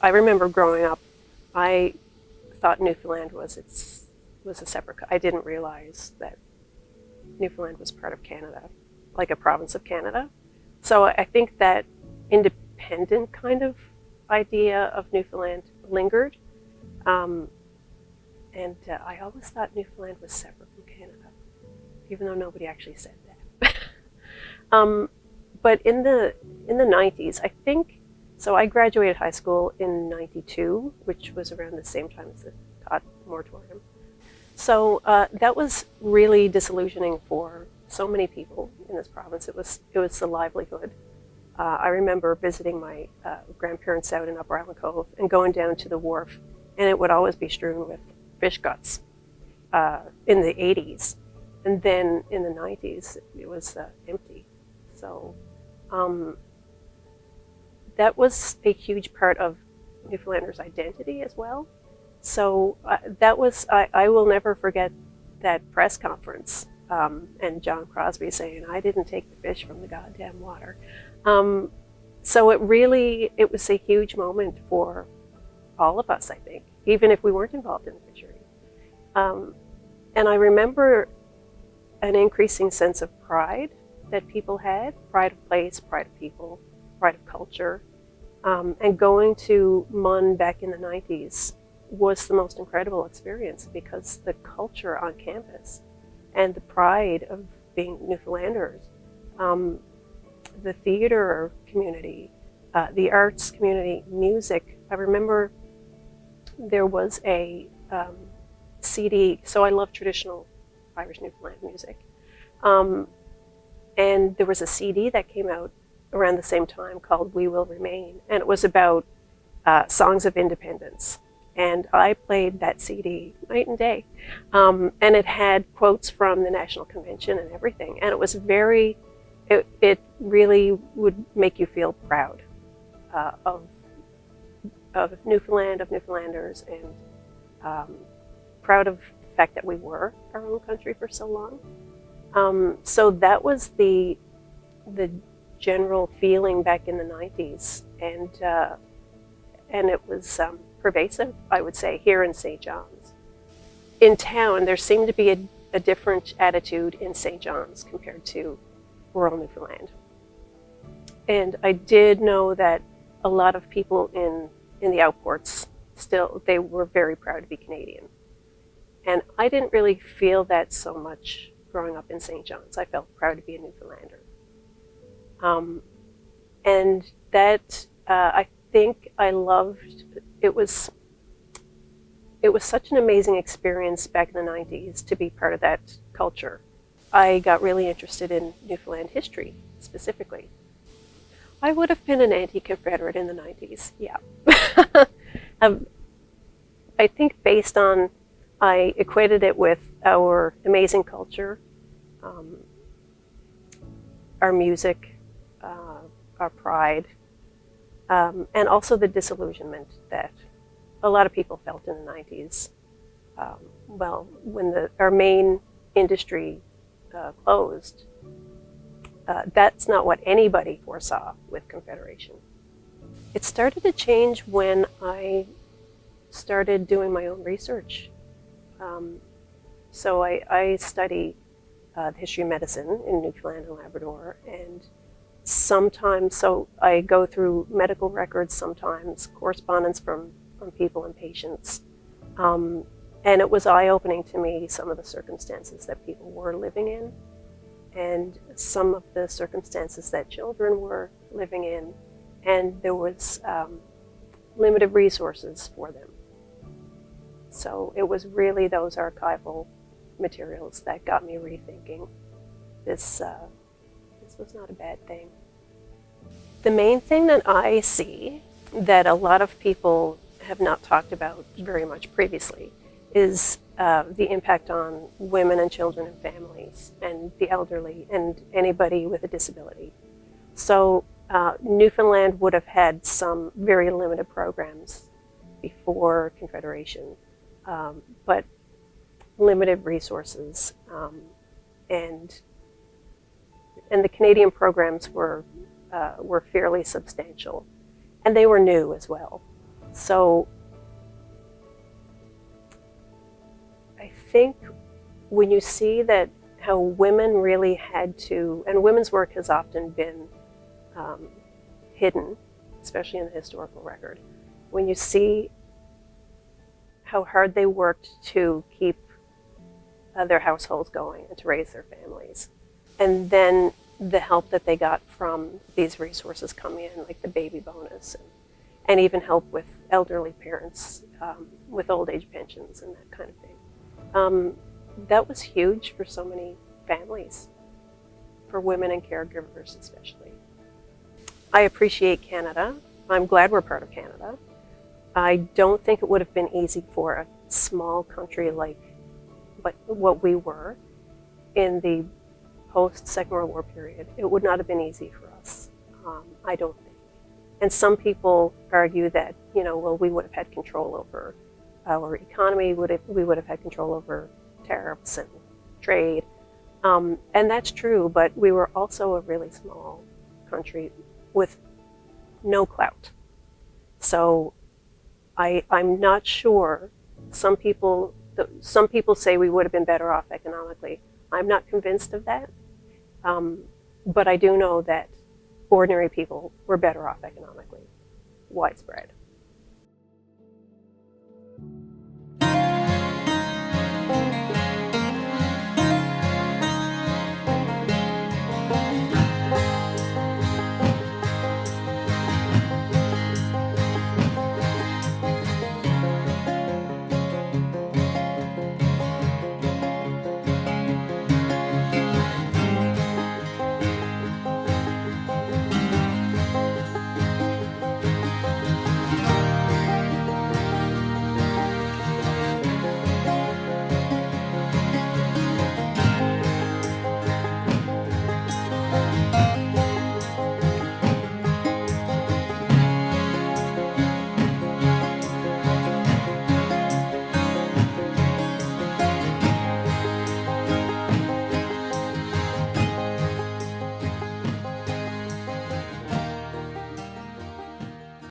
I remember growing up, I thought Newfoundland was a separate. I didn't realize that Newfoundland was part of Canada, like a province of Canada. So I think that independent kind of idea of Newfoundland lingered, and I always thought Newfoundland was separate from Canada, even though nobody actually said that. But in the 90s, I think. So I graduated high school in '92, which was around the same time as the Todd moratorium. So that was really disillusioning for so many people in this province. It was the livelihood. I remember visiting my grandparents out in Upper Island Cove and going down to the wharf, and it would always be strewn with fish guts in the 80s. And then in the 90s, it was empty. So that was a huge part of Newfoundlanders' identity as well. So that was, I will never forget that press conference and John Crosbie saying, "I didn't take the fish from the goddamn water." So it was a huge moment for all of us, I think, even if we weren't involved in the fishery. And I remember an increasing sense of pride that people had, pride of place, pride of people, pride of culture. And going to MUN back in the 90s was the most incredible experience because the culture on campus and the pride of being Newfoundlanders, the theater community, the arts community, music. I remember there was a CD, so I love traditional Irish Newfoundland music. And there was a CD that came out around the same time called We Will Remain, and it was about songs of independence. And I played that CD night and day. And it had quotes from the National Convention and everything. And it was it really would make you feel proud of Newfoundland, of Newfoundlanders, and proud of the fact that we were our own country for so long. So that was the general feeling back in the 90s, and it was pervasive, I would say, here in St. John's. In town, there seemed to be a different attitude in St. John's compared to rural Newfoundland. And I did know that a lot of people in the outports they were very proud to be Canadian. And I didn't really feel that so much growing up in St. John's. I felt proud to be a Newfoundlander. And that I think I loved. It was such an amazing experience back in the 90s to be part of that culture. I got really interested in Newfoundland history specifically. I would have been an anti-Confederate in the 90s, yeah. I think I equated it with our amazing culture, our music, our pride, and also the disillusionment that a lot of people felt in the 90s. When our main industry closed, that's not what anybody foresaw with Confederation. It started to change when I started doing my own research. So I study the history of medicine in Newfoundland and Labrador, and sometimes, I go through medical records, sometimes correspondence from people and patients. And it was eye-opening to me, some of the circumstances that people were living in, and some of the circumstances that children were living in, and there was limited resources for them. So it was really those archival materials that got me rethinking this was not a bad thing. The main thing that I see that a lot of people have not talked about very much previously is the impact on women and children and families and the elderly and anybody with a disability. So Newfoundland would have had some very limited programs before Confederation, but limited resources, and the Canadian programs were fairly substantial, and they were new as well. So I think when you see that how women really had to, and women's work has often been hidden, especially in the historical record, when you see how hard they worked to keep their households going and to raise their families, and then the help that they got from these resources coming in, like the baby bonus, and even help with elderly parents with old age pensions and that kind of thing. That was huge for so many families, for women and caregivers especially. I appreciate Canada. I'm glad we're part of Canada. I don't think it would have been easy for a small country like what we were in the post-Second World War period. It would not have been easy for us, I don't think. And some people argue that, well, we would have had control over our economy, we would have had control over tariffs and trade. And that's true, but we were also a really small country with no clout. So I'm not sure. Some people say we would have been better off economically. I'm not convinced of that. But I do know that ordinary people were better off economically, widespread.